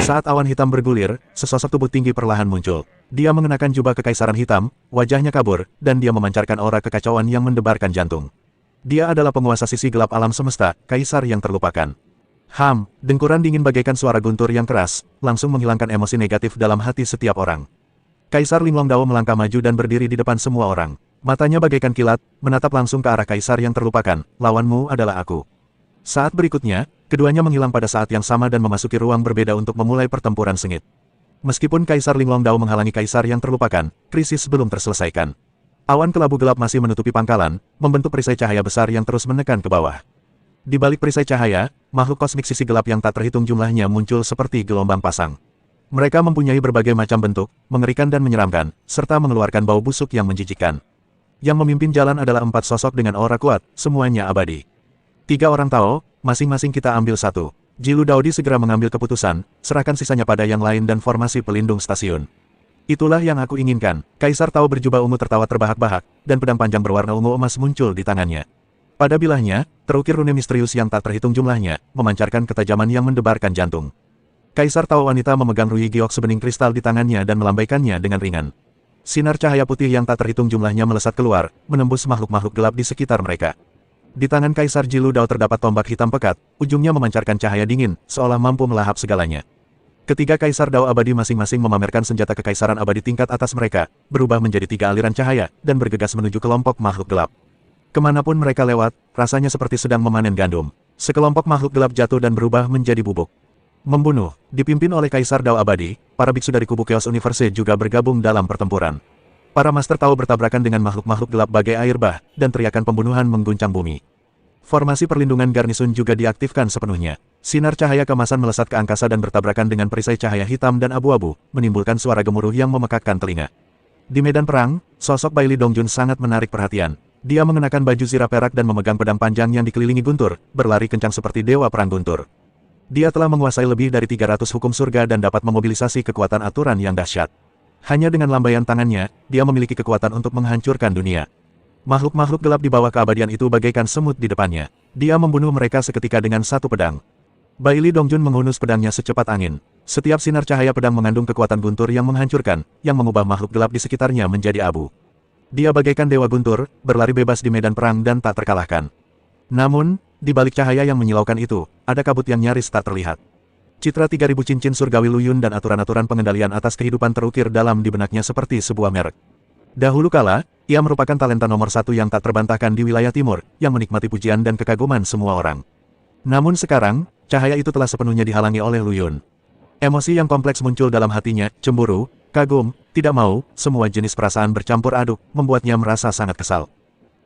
Saat awan hitam bergulir, sesosok tubuh tinggi perlahan muncul. Dia mengenakan jubah kekaisaran hitam, wajahnya kabur, dan dia memancarkan aura kekacauan yang mendebarkan jantung. Dia adalah penguasa sisi gelap alam semesta, kaisar yang terlupakan. Dengkuran dingin bagaikan suara guntur yang keras, langsung menghilangkan emosi negatif dalam hati setiap orang. Kaisar Linglong Dao melangkah maju dan berdiri di depan semua orang. Matanya bagaikan kilat, menatap langsung ke arah kaisar yang terlupakan. Lawanmu adalah aku. Saat berikutnya, keduanya menghilang pada saat yang sama dan memasuki ruang berbeda untuk memulai pertempuran sengit. Meskipun Kaisar Linglong Dao menghalangi kaisar yang terlupakan, krisis belum terselesaikan. Awan kelabu gelap masih menutupi pangkalan, membentuk perisai cahaya besar yang terus menekan ke bawah. Di balik perisai cahaya, makhluk kosmik sisi gelap yang tak terhitung jumlahnya muncul seperti gelombang pasang. Mereka mempunyai berbagai macam bentuk, mengerikan dan menyeramkan, serta mengeluarkan bau busuk yang menjijikkan. Yang memimpin jalan adalah 4 sosok dengan aura kuat, semuanya abadi. 3 orang Tao, masing-masing kita ambil 1. Jilu Daodi segera mengambil keputusan, serahkan sisanya pada yang lain dan formasi pelindung stasiun. Itulah yang aku inginkan. Kaisar Tao berjubah ungu tertawa terbahak-bahak, dan pedang panjang berwarna ungu emas muncul di tangannya. Pada bilahnya, terukir rune misterius yang tak terhitung jumlahnya, memancarkan ketajaman yang mendebarkan jantung. Kaisar Tao wanita memegang Rui Giok sebening kristal di tangannya dan melambaikannya dengan ringan. Sinar cahaya putih yang tak terhitung jumlahnya melesat keluar, menembus makhluk-makhluk gelap di sekitar mereka. Di tangan Kaisar Jilu Dao terdapat tombak hitam pekat, ujungnya memancarkan cahaya dingin, seolah mampu melahap segalanya. Ketiga Kaisar Dao abadi masing-masing memamerkan senjata kekaisaran abadi tingkat atas mereka, berubah menjadi 3 aliran cahaya, dan bergegas menuju kelompok makhluk gelap. Kemanapun mereka lewat, rasanya seperti sedang memanen gandum. Sekelompok makhluk gelap jatuh dan berubah menjadi bubuk. Membunuh, dipimpin oleh Kaisar Dao abadi, para biksu dari kubu Chaos Universe juga bergabung dalam pertempuran. Para Master Tao bertabrakan dengan makhluk-makhluk gelap bagai air bah, dan teriakan pembunuhan mengguncang bumi. Formasi perlindungan garnisun juga diaktifkan sepenuhnya. Sinar cahaya kemasan melesat ke angkasa dan bertabrakan dengan perisai cahaya hitam dan abu-abu, menimbulkan suara gemuruh yang memekakkan telinga. Di medan perang, sosok Bai Li Dongjun sangat menarik perhatian. Dia mengenakan baju zirah perak dan memegang pedang panjang yang dikelilingi guntur, berlari kencang seperti dewa perang guntur. Dia telah menguasai lebih dari 300 hukum surga dan dapat memobilisasi kekuatan aturan yang dahsyat. Hanya dengan lambaian tangannya, dia memiliki kekuatan untuk menghancurkan dunia. Makhluk-makhluk gelap di bawah keabadian itu bagaikan semut di depannya. Dia membunuh mereka seketika dengan 1 pedang. Bai Li Dongjun menghunus pedangnya secepat angin. Setiap sinar cahaya pedang mengandung kekuatan guntur yang menghancurkan, yang mengubah makhluk gelap di sekitarnya menjadi abu. Dia bagaikan dewa guntur, berlari bebas di medan perang dan tak terkalahkan. Namun, di balik cahaya yang menyilaukan itu, ada kabut yang nyaris tak terlihat. Citra 3000 cincin surgawi Luyun dan aturan-aturan pengendalian atas kehidupan terukir dalam di benaknya seperti sebuah merek. Dahulu kala, ia merupakan talenta nomor 1 yang tak terbantahkan di wilayah timur, yang menikmati pujian dan kekaguman semua orang. Namun sekarang, cahaya itu telah sepenuhnya dihalangi oleh Luyun. Emosi yang kompleks muncul dalam hatinya, cemburu, kagum, tidak mau, semua jenis perasaan bercampur aduk, membuatnya merasa sangat kesal.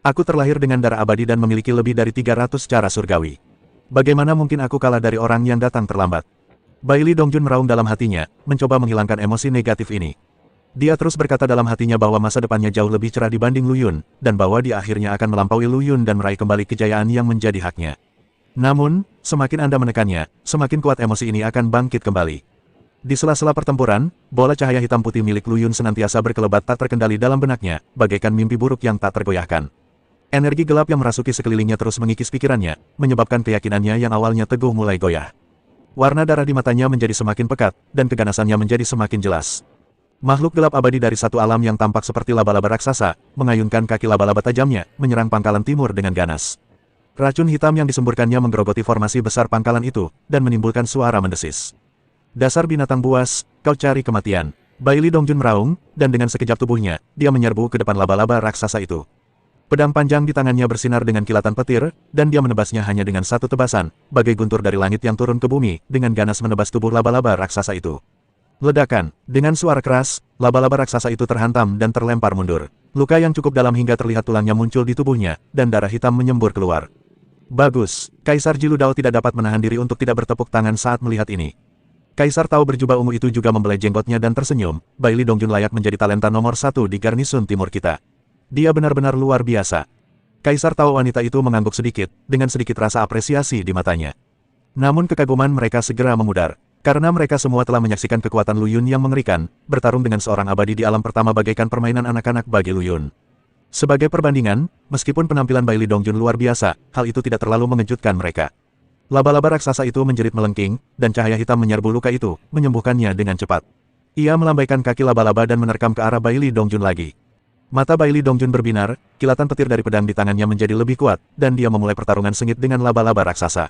Aku terlahir dengan darah abadi dan memiliki lebih dari 300 cara surgawi. Bagaimana mungkin aku kalah dari orang yang datang terlambat? Bai Li Dongjun meraung dalam hatinya, mencoba menghilangkan emosi negatif ini. Dia terus berkata dalam hatinya bahwa masa depannya jauh lebih cerah dibanding Luyun, dan bahwa dia akhirnya akan melampaui Luyun dan meraih kembali kejayaan yang menjadi haknya. Namun, semakin Anda menekannya, semakin kuat emosi ini akan bangkit kembali. Di sela-sela pertempuran, bola cahaya hitam putih milik Luyun senantiasa berkelebat tak terkendali dalam benaknya, bagaikan mimpi buruk yang tak tergoyahkan. Energi gelap yang merasuki sekelilingnya terus mengikis pikirannya, menyebabkan keyakinannya yang awalnya teguh mulai goyah. Warna darah di matanya menjadi semakin pekat, dan keganasannya menjadi semakin jelas. Makhluk gelap abadi dari satu alam yang tampak seperti laba-laba raksasa, mengayunkan kaki laba-laba tajamnya, menyerang pangkalan timur dengan ganas. Racun hitam yang disemburkannya menggerogoti formasi besar pangkalan itu, dan menimbulkan suara mendesis. Dasar binatang buas, kau cari kematian. Bai Li Dongjun meraung, dan dengan sekejap tubuhnya, dia menyerbu ke depan laba-laba raksasa itu. Pedang panjang di tangannya bersinar dengan kilatan petir, dan dia menebasnya hanya dengan 1 tebasan, bagai guntur dari langit yang turun ke bumi, dengan ganas menebas tubuh laba-laba raksasa itu. Ledakan, dengan suara keras, laba-laba raksasa itu terhantam dan terlempar mundur. Luka yang cukup dalam hingga terlihat tulangnya muncul di tubuhnya, dan darah hitam menyembur keluar. Bagus, Kaisar Jilu Dao tidak dapat menahan diri untuk tidak bertepuk tangan saat melihat ini. Kaisar Tao berjubah ungu itu juga membelai jenggotnya dan tersenyum. Bai Li Dongjun layak menjadi talenta nomor 1 di garnisun timur kita. Dia benar-benar luar biasa. Kaisar Tao wanita itu mengangguk sedikit, dengan sedikit rasa apresiasi di matanya. Namun kekaguman mereka segera memudar, karena mereka semua telah menyaksikan kekuatan Luyun yang mengerikan, bertarung dengan seorang abadi di alam pertama bagaikan permainan anak-anak bagi Luyun. Sebagai perbandingan, meskipun penampilan Bai Li Dongjun luar biasa, hal itu tidak terlalu mengejutkan mereka. Laba-laba raksasa itu menjerit melengking, dan cahaya hitam menyerbu luka itu, menyembuhkannya dengan cepat. Ia melambaikan kaki laba-laba dan menerkam ke arah Bai Li Dongjun lagi. Mata Bai Li Dongjun berbinar, kilatan petir dari pedang di tangannya menjadi lebih kuat, dan dia memulai pertarungan sengit dengan laba-laba raksasa.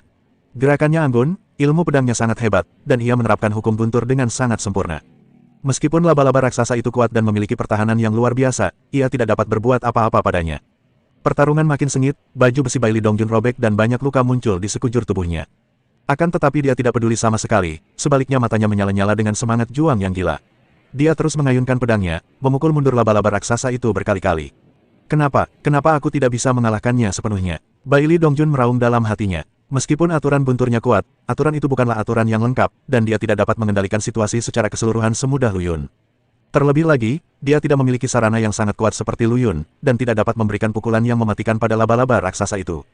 Gerakannya anggun, ilmu pedangnya sangat hebat, dan ia menerapkan hukum guntur dengan sangat sempurna. Meskipun laba-laba raksasa itu kuat dan memiliki pertahanan yang luar biasa, ia tidak dapat berbuat apa-apa padanya. Pertarungan makin sengit, baju besi Bai Li Dongjun robek dan banyak luka muncul di sekujur tubuhnya. Akan tetapi dia tidak peduli sama sekali, sebaliknya matanya menyala-nyala dengan semangat juang yang gila. Dia terus mengayunkan pedangnya, memukul mundur laba-laba raksasa itu berkali-kali. Kenapa aku tidak bisa mengalahkannya sepenuhnya? Bai Li Dongjun meraung dalam hatinya. Meskipun aturan bunturnya kuat, aturan itu bukanlah aturan yang lengkap, dan dia tidak dapat mengendalikan situasi secara keseluruhan semudah Lu Yun. Terlebih lagi, dia tidak memiliki sarana yang sangat kuat seperti Lu Yun, dan tidak dapat memberikan pukulan yang mematikan pada laba-laba raksasa itu.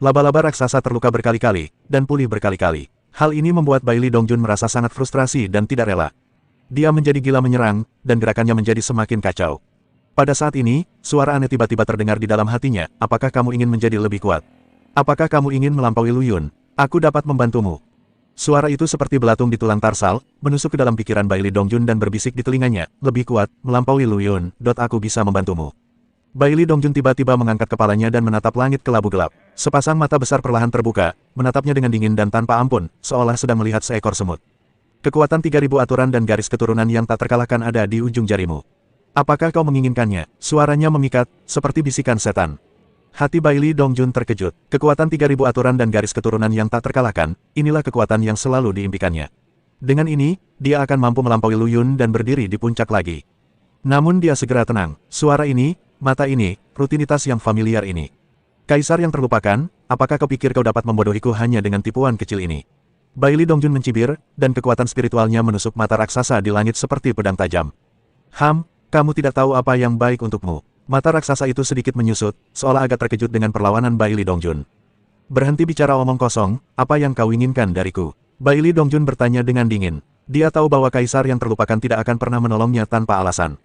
Laba-laba raksasa terluka berkali-kali, dan pulih berkali-kali. Hal ini membuat Bai Li Dongjun merasa sangat frustrasi dan tidak rela. Dia menjadi gila menyerang, dan gerakannya menjadi semakin kacau. Pada saat ini, suara aneh tiba-tiba terdengar di dalam hatinya, apakah kamu ingin menjadi lebih kuat? Apakah kamu ingin melampaui Lu Yun? Aku dapat membantumu. Suara itu seperti belatung di tulang tarsal, menusuk ke dalam pikiran Bai Li Dongjun dan berbisik di telinganya, lebih kuat, melampaui Lu Yun, aku bisa membantumu. Bai Li Dongjun tiba-tiba mengangkat kepalanya dan menatap langit kelabu gelap. Sepasang mata besar perlahan terbuka, menatapnya dengan dingin dan tanpa ampun, seolah sedang melihat seekor semut. Kekuatan 3000 aturan dan garis keturunan yang tak terkalahkan ada di ujung jarimu. Apakah kau menginginkannya? Suaranya memikat, seperti bisikan setan. Hati Bai Li Dongjun terkejut. Kekuatan 3000 aturan dan garis keturunan yang tak terkalahkan, inilah kekuatan yang selalu diimpikannya. Dengan ini, dia akan mampu melampaui Lu Yun dan berdiri di puncak lagi. Namun dia segera tenang. Suara ini, mata ini, rutinitas yang familiar ini. Kaisar yang terlupakan, apakah kau pikir kau dapat membodohiku hanya dengan tipuan kecil ini? Bai Li Dongjun mencibir, dan kekuatan spiritualnya menusuk mata raksasa di langit seperti pedang tajam. Kamu tidak tahu apa yang baik untukmu. Mata raksasa itu sedikit menyusut, seolah agak terkejut dengan perlawanan Bai Li Dongjun. Berhenti bicara omong kosong, apa yang kau inginkan dariku? Bai Li Dongjun bertanya dengan dingin. Dia tahu bahwa kaisar yang terlupakan tidak akan pernah menolongnya tanpa alasan.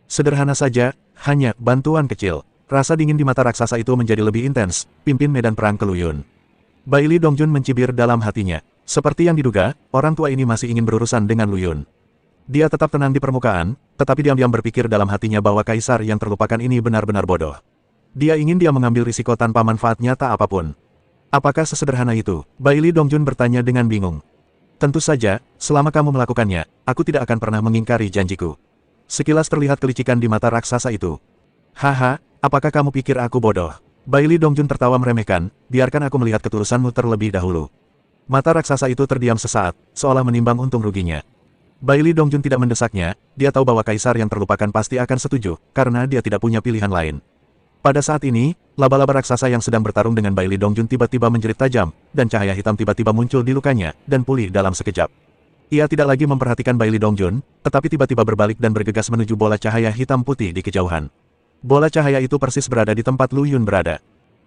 Sederhana saja, hanya bantuan kecil. Rasa dingin di mata raksasa itu menjadi lebih intens, pimpin medan perang ke Lu Yun. Bai Li Dongjun mencibir dalam hatinya. Seperti yang diduga, orang tua ini masih ingin berurusan dengan Lu Yun. Dia tetap tenang di permukaan, tetapi diam-diam berpikir dalam hatinya bahwa kaisar yang terlupakan ini benar-benar bodoh. Dia ingin dia mengambil risiko tanpa manfaat nyata apapun. Apakah sesederhana itu? Bai Li Dongjun bertanya dengan bingung. Tentu saja, selama kamu melakukannya, aku tidak akan pernah mengingkari janjiku. Sekilas terlihat kelicikan di mata raksasa itu. Haha, apakah kamu pikir aku bodoh? Bai Li Dongjun tertawa meremehkan, biarkan aku melihat ketulusanmu terlebih dahulu. Mata raksasa itu terdiam sesaat, seolah menimbang untung ruginya. Bai Li Dongjun tidak mendesaknya, dia tahu bahwa kaisar yang terlupakan pasti akan setuju, karena dia tidak punya pilihan lain. Pada saat ini, laba-laba raksasa yang sedang bertarung dengan Bai Li Dongjun tiba-tiba menjerit tajam, dan cahaya hitam tiba-tiba muncul di lukanya, dan pulih dalam sekejap. Ia tidak lagi memperhatikan Bai Li Dongjun, tetapi tiba-tiba berbalik dan bergegas menuju bola cahaya hitam putih di kejauhan. Bola cahaya itu persis berada di tempat Lu Yun berada.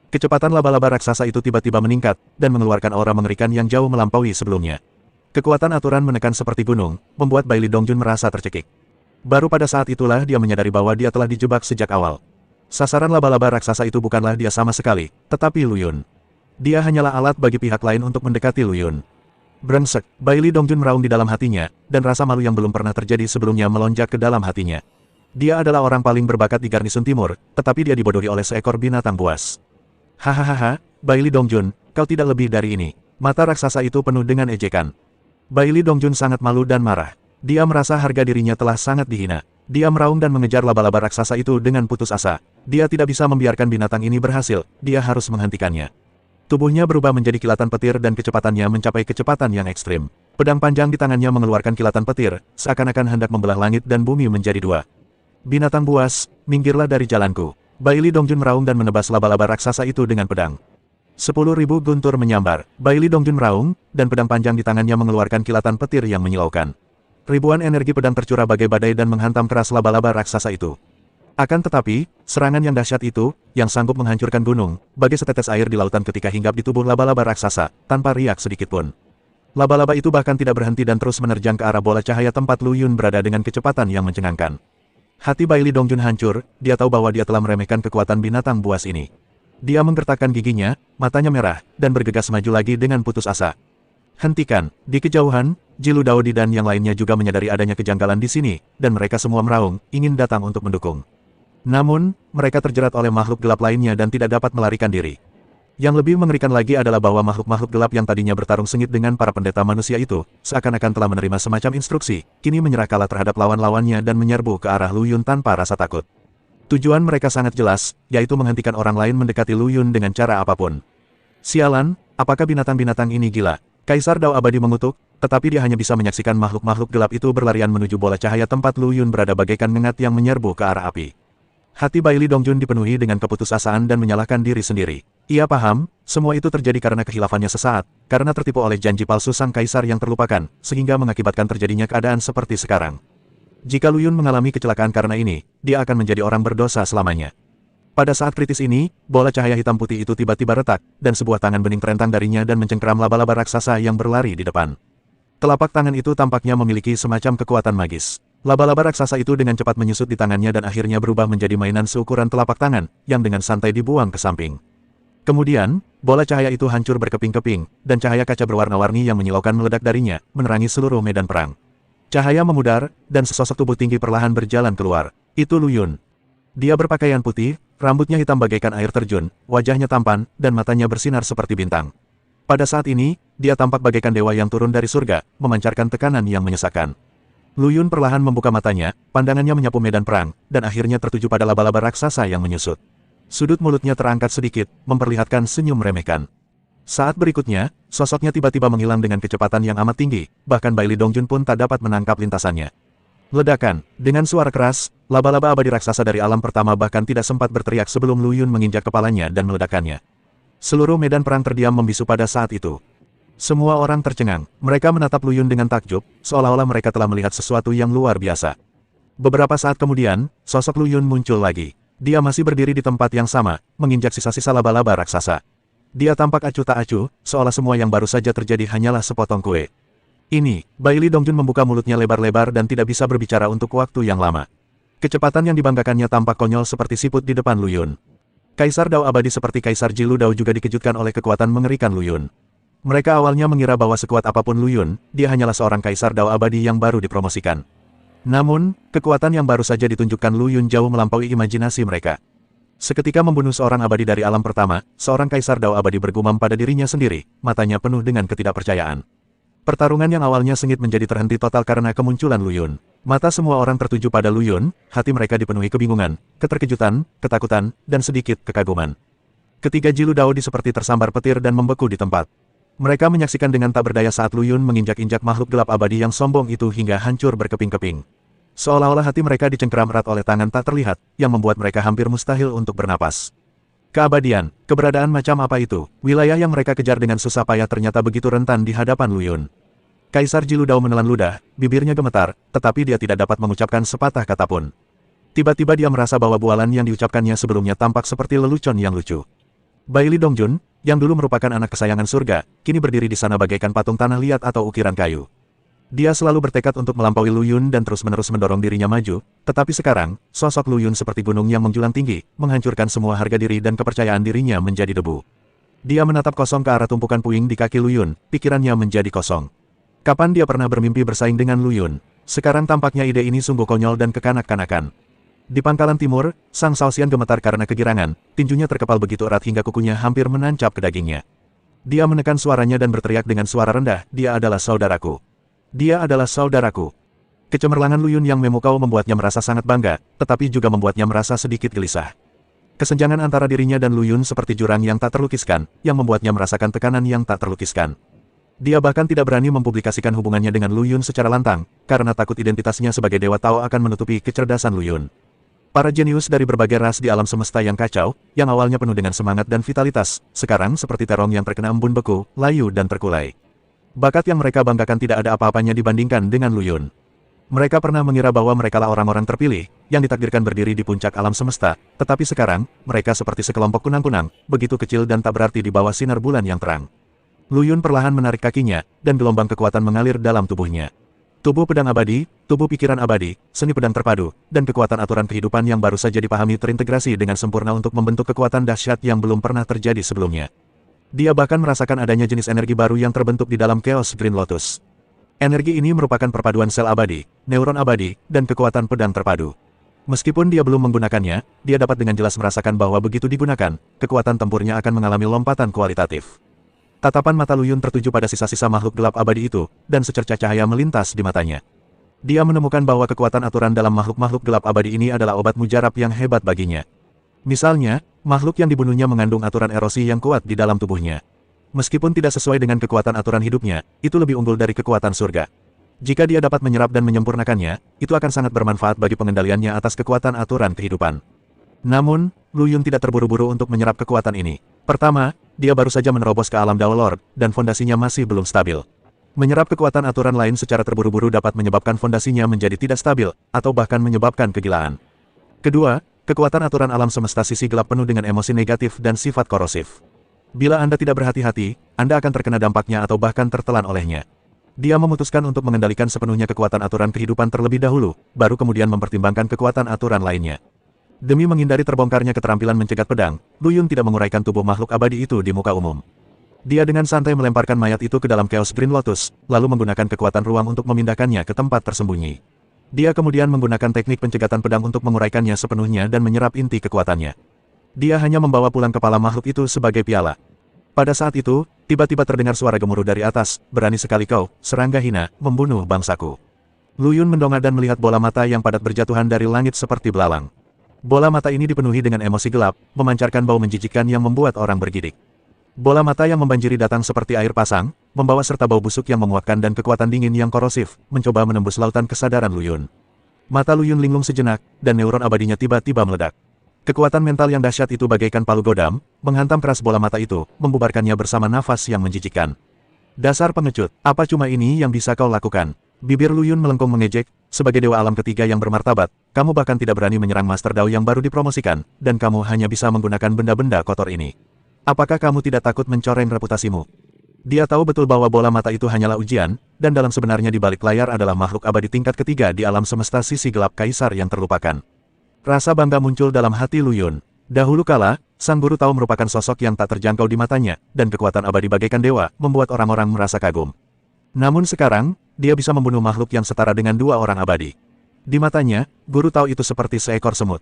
Kecepatan laba-laba raksasa itu tiba-tiba meningkat, dan mengeluarkan aura mengerikan yang jauh melampaui sebelumnya. Kekuatan aturan menekan seperti gunung, membuat Bai Li Dongjun merasa tercekik. Baru pada saat itulah dia menyadari bahwa dia telah dijebak sejak awal. Sasaran laba-laba raksasa itu bukanlah dia sama sekali, tetapi Lu Yun. Dia hanyalah alat bagi pihak lain untuk mendekati Lu Yun. Brengsek, Bai Li Dongjun meraung di dalam hatinya, dan rasa malu yang belum pernah terjadi sebelumnya melonjak ke dalam hatinya. Dia adalah orang paling berbakat di Garnisun Timur, tetapi dia dibodohi oleh seekor binatang buas. Hahaha, Bai Li Dongjun, kau tidak lebih dari ini. Mata raksasa itu penuh dengan ejekan. Bai Li Dongjun sangat malu dan marah. Dia merasa harga dirinya telah sangat dihina. Dia meraung dan mengejar laba-laba raksasa itu dengan putus asa. Dia tidak bisa membiarkan binatang ini berhasil, dia harus menghentikannya. Tubuhnya berubah menjadi kilatan petir dan kecepatannya mencapai kecepatan yang ekstrim. Pedang panjang di tangannya mengeluarkan kilatan petir, seakan-akan hendak membelah langit dan bumi menjadi dua. Binatang buas, minggirlah dari jalanku. Bai Li Dongjun meraung dan menebas laba-laba raksasa itu dengan pedang. 10.000 guntur menyambar. Bai Li Dongjun meraung, dan pedang panjang di tangannya mengeluarkan kilatan petir yang menyilaukan. Ribuan energi pedang tercurah bagai badai dan menghantam keras laba-laba raksasa itu. Akan tetapi, serangan yang dahsyat itu, yang sanggup menghancurkan gunung, bagai setetes air di lautan ketika hinggap di tubuh laba-laba raksasa, tanpa riak sedikitpun. Laba-laba itu bahkan tidak berhenti dan terus menerjang ke arah bola cahaya tempat Lu Yun berada dengan kecepatan yang mencengangkan. Hati Bai Li Dongjun hancur, dia tahu bahwa dia telah meremehkan kekuatan binatang buas ini. Dia menggertakkan giginya, matanya merah, dan bergegas maju lagi dengan putus asa. Hentikan! Di kejauhan, Jilu Daodi dan yang lainnya juga menyadari adanya kejanggalan di sini, dan mereka semua meraung, ingin datang untuk mendukung. Namun, mereka terjerat oleh makhluk gelap lainnya dan tidak dapat melarikan diri. Yang lebih mengerikan lagi adalah bahwa makhluk-makhluk gelap yang tadinya bertarung sengit dengan para pendeta manusia itu, seakan-akan telah menerima semacam instruksi, kini menyerah kalah terhadap lawan-lawannya dan menyerbu ke arah Lu Yun tanpa rasa takut. Tujuan mereka sangat jelas, yaitu menghentikan orang lain mendekati Lu Yun dengan cara apapun. Sialan, apakah binatang-binatang ini gila? Kaisar Dao Abadi mengutuk, tetapi dia hanya bisa menyaksikan makhluk-makhluk gelap itu berlarian menuju bola cahaya tempat Lu Yun berada bagaikan ngengat yang menyerbu ke arah api. Hati Baili Dongjun dipenuhi dengan keputusasaan dan menyalahkan diri sendiri. Ia paham, semua itu terjadi karena kehilafannya sesaat, karena tertipu oleh janji palsu sang kaisar yang terlupakan, sehingga mengakibatkan terjadinya keadaan seperti sekarang. Jika Lu Yun mengalami kecelakaan karena ini, dia akan menjadi orang berdosa selamanya. Pada saat kritis ini, bola cahaya hitam putih itu tiba-tiba retak, dan sebuah tangan bening terentang darinya dan mencengkeram laba-laba raksasa yang berlari di depan. Telapak tangan itu tampaknya memiliki semacam kekuatan magis. Laba-laba raksasa itu dengan cepat menyusut di tangannya dan akhirnya berubah menjadi mainan seukuran telapak tangan, yang dengan santai dibuang ke samping. Kemudian, bola cahaya itu hancur berkeping-keping, dan cahaya kaca berwarna-warni yang menyilaukan meledak darinya, menerangi seluruh medan perang. Cahaya memudar, dan sesosok tubuh tinggi perlahan berjalan keluar. Itu Lu Yun. Dia berpakaian putih, rambutnya hitam bagaikan air terjun, wajahnya tampan, dan matanya bersinar seperti bintang. Pada saat ini, dia tampak bagaikan dewa yang turun dari surga, memancarkan tekanan yang menyesakkan. Lu Yun perlahan membuka matanya, pandangannya menyapu medan perang, dan akhirnya tertuju pada laba-laba raksasa yang menyusut. Sudut mulutnya terangkat sedikit, memperlihatkan senyum meremehkan. Saat berikutnya, sosoknya tiba-tiba menghilang dengan kecepatan yang amat tinggi, bahkan Baili Dongjun pun tak dapat menangkap lintasannya. Ledakan, dengan suara keras, laba-laba abadi raksasa dari alam pertama bahkan tidak sempat berteriak sebelum Lu Yun menginjak kepalanya dan meledakkannya. Seluruh medan perang terdiam membisu pada saat itu. Semua orang tercengang, mereka menatap Lu Yun dengan takjub, seolah-olah mereka telah melihat sesuatu yang luar biasa. Beberapa saat kemudian, sosok Lu Yun muncul lagi. Dia masih berdiri di tempat yang sama, menginjak sisa-sisa laba-laba raksasa. Dia tampak acuh tak acuh, seolah semua yang baru saja terjadi hanyalah sepotong kue. Ini, Baili Dongjun membuka mulutnya lebar-lebar dan tidak bisa berbicara untuk waktu yang lama. Kecepatan yang dibanggakannya tampak konyol seperti siput di depan Lu Yun. Kaisar Dao Abadi seperti Kaisar Jilu Dao juga dikejutkan oleh kekuatan mengerikan Lu Yun. Mereka awalnya mengira bahwa sekuat apapun Lu Yun, dia hanyalah seorang Kaisar Dao Abadi yang baru dipromosikan. Namun, kekuatan yang baru saja ditunjukkan Lu Yun jauh melampaui imajinasi mereka. Seketika membunuh seorang abadi dari alam pertama, seorang Kaisar Dao Abadi bergumam pada dirinya sendiri, matanya penuh dengan ketidakpercayaan. Pertarungan yang awalnya sengit menjadi terhenti total karena kemunculan Lu Yun. Mata semua orang tertuju pada Lu Yun, hati mereka dipenuhi kebingungan, keterkejutan, ketakutan, dan sedikit kekaguman. Ketiga Jilu Daodi seperti tersambar petir dan membeku di tempat. Mereka menyaksikan dengan tak berdaya saat Lu Yun menginjak-injak makhluk gelap abadi yang sombong itu hingga hancur berkeping-keping. Seolah-olah hati mereka dicengkeram erat oleh tangan tak terlihat, yang membuat mereka hampir mustahil untuk bernapas. Keabadian, keberadaan macam apa itu? Wilayah yang mereka kejar dengan susah payah ternyata begitu rentan di hadapan Lu Yun. Kaisar Jilu Dao menelan ludah, bibirnya gemetar, tetapi dia tidak dapat mengucapkan sepatah kata pun. Tiba-tiba dia merasa bahwa bualan yang diucapkannya sebelumnya tampak seperti lelucon yang lucu. Baili Dongjun, yang dulu merupakan anak kesayangan surga, kini berdiri di sana bagaikan patung tanah liat atau ukiran kayu. Dia selalu bertekad untuk melampaui Lu Yun dan terus-menerus mendorong dirinya maju, tetapi sekarang, sosok Lu Yun seperti gunung yang menjulang tinggi, menghancurkan semua harga diri dan kepercayaan dirinya menjadi debu. Dia menatap kosong ke arah tumpukan puing di kaki Lu Yun, pikirannya menjadi kosong. Kapan dia pernah bermimpi bersaing dengan Lu Yun? Sekarang tampaknya ide ini sungguh konyol dan kekanak-kanakan. Di pangkalan timur, Sang Shaoxian gemetar karena kegirangan, tinjunya terkepal begitu erat hingga kukunya hampir menancap ke dagingnya. Dia menekan suaranya dan berteriak dengan suara rendah, "Dia adalah saudaraku. Dia adalah saudaraku." Kecemerlangan Lu Yun yang memukau membuatnya merasa sangat bangga, tetapi juga membuatnya merasa sedikit gelisah. Kesenjangan antara dirinya dan Lu Yun seperti jurang yang tak terlukiskan, yang membuatnya merasakan tekanan yang tak terlukiskan. Dia bahkan tidak berani mempublikasikan hubungannya dengan Lu Yun secara lantang, karena takut identitasnya sebagai Dewa Tao akan menutupi kecerdasan Lu Yun. Para jenius dari berbagai ras di alam semesta yang kacau, yang awalnya penuh dengan semangat dan vitalitas, sekarang seperti terong yang terkena embun beku, layu dan terkulai. Bakat yang mereka banggakan tidak ada apa-apanya dibandingkan dengan Lu Yun. Mereka pernah mengira bahwa merekalah orang-orang terpilih, yang ditakdirkan berdiri di puncak alam semesta, tetapi sekarang, mereka seperti sekelompok kunang-kunang, begitu kecil dan tak berarti di bawah sinar bulan yang terang. Lu Yun perlahan menarik kakinya, dan gelombang kekuatan mengalir dalam tubuhnya. Tubuh pedang abadi, tubuh pikiran abadi, seni pedang terpadu, dan kekuatan aturan kehidupan yang baru saja dipahami terintegrasi dengan sempurna untuk membentuk kekuatan dahsyat yang belum pernah terjadi sebelumnya. Dia bahkan merasakan adanya jenis energi baru yang terbentuk di dalam Chaos Green Lotus. Energi ini merupakan perpaduan sel abadi, neuron abadi, dan kekuatan pedang terpadu. Meskipun dia belum menggunakannya, dia dapat dengan jelas merasakan bahwa begitu digunakan, kekuatan tempurnya akan mengalami lompatan kualitatif. Tatapan mata Lu Yun tertuju pada sisa-sisa makhluk gelap abadi itu, dan secercah cahaya melintas di matanya. Dia menemukan bahwa kekuatan aturan dalam makhluk-makhluk gelap abadi ini adalah obat mujarab yang hebat baginya. Misalnya, makhluk yang dibunuhnya mengandung aturan erosi yang kuat di dalam tubuhnya. Meskipun tidak sesuai dengan kekuatan aturan hidupnya, itu lebih unggul dari kekuatan surga. Jika dia dapat menyerap dan menyempurnakannya, itu akan sangat bermanfaat bagi pengendaliannya atas kekuatan aturan kehidupan. Namun, Lu Yun tidak terburu-buru untuk menyerap kekuatan ini. Pertama, dia baru saja menerobos ke alam Dao Lord, dan fondasinya masih belum stabil. Menyerap kekuatan aturan lain secara terburu-buru dapat menyebabkan fondasinya menjadi tidak stabil, atau bahkan menyebabkan kegilaan. Kedua, kekuatan aturan alam semesta sisi gelap penuh dengan emosi negatif dan sifat korosif. Bila Anda tidak berhati-hati, Anda akan terkena dampaknya atau bahkan tertelan olehnya. Dia memutuskan untuk mengendalikan sepenuhnya kekuatan aturan kehidupan terlebih dahulu, baru kemudian mempertimbangkan kekuatan aturan lainnya. Demi menghindari terbongkarnya keterampilan mencegat pedang, Lu Yun tidak menguraikan tubuh makhluk abadi itu di muka umum. Dia dengan santai melemparkan mayat itu ke dalam Chaos Green Lotus, lalu menggunakan kekuatan ruang untuk memindahkannya ke tempat tersembunyi. Dia kemudian menggunakan teknik pencegatan pedang untuk menguraikannya sepenuhnya dan menyerap inti kekuatannya. Dia hanya membawa pulang kepala makhluk itu sebagai piala. Pada saat itu, tiba-tiba terdengar suara gemuruh dari atas, "Berani sekali kau, serangga hina, membunuh bangsaku." Lu Yun mendongak dan melihat bola mata yang padat berjatuhan dari langit seperti belalang. Bola mata ini dipenuhi dengan emosi gelap, memancarkan bau menjijikkan yang membuat orang bergidik. Bola mata yang membanjiri datang seperti air pasang, membawa serta bau busuk yang menguatkan dan kekuatan dingin yang korosif, mencoba menembus lautan kesadaran Lu Yun. Mata Lu Yun linglung sejenak, dan neuron abadinya tiba-tiba meledak. Kekuatan mental yang dahsyat itu bagaikan palu godam, menghantam keras bola mata itu, membubarkannya bersama nafas yang menjijikkan. "Dasar pengecut, apa cuma ini yang bisa kau lakukan?" Bibir Lu Yun melengkung mengejek, "Sebagai dewa alam ketiga yang bermartabat, kamu bahkan tidak berani menyerang Master Dao yang baru dipromosikan, dan kamu hanya bisa menggunakan benda-benda kotor ini. Apakah kamu tidak takut mencoreng reputasimu?" Dia tahu betul bahwa bola mata itu hanyalah ujian, dan dalam sebenarnya di balik layar adalah makhluk abadi tingkat ketiga di alam semesta sisi gelap kaisar yang terlupakan. Rasa bangga muncul dalam hati Lu Yun. Dahulu kala, sang guru tahu merupakan sosok yang tak terjangkau di matanya, dan kekuatan abadi bagaikan dewa, membuat orang-orang merasa kagum. Namun sekarang, dia bisa membunuh makhluk yang setara dengan dua orang abadi. Di matanya, guru tahu itu seperti seekor semut.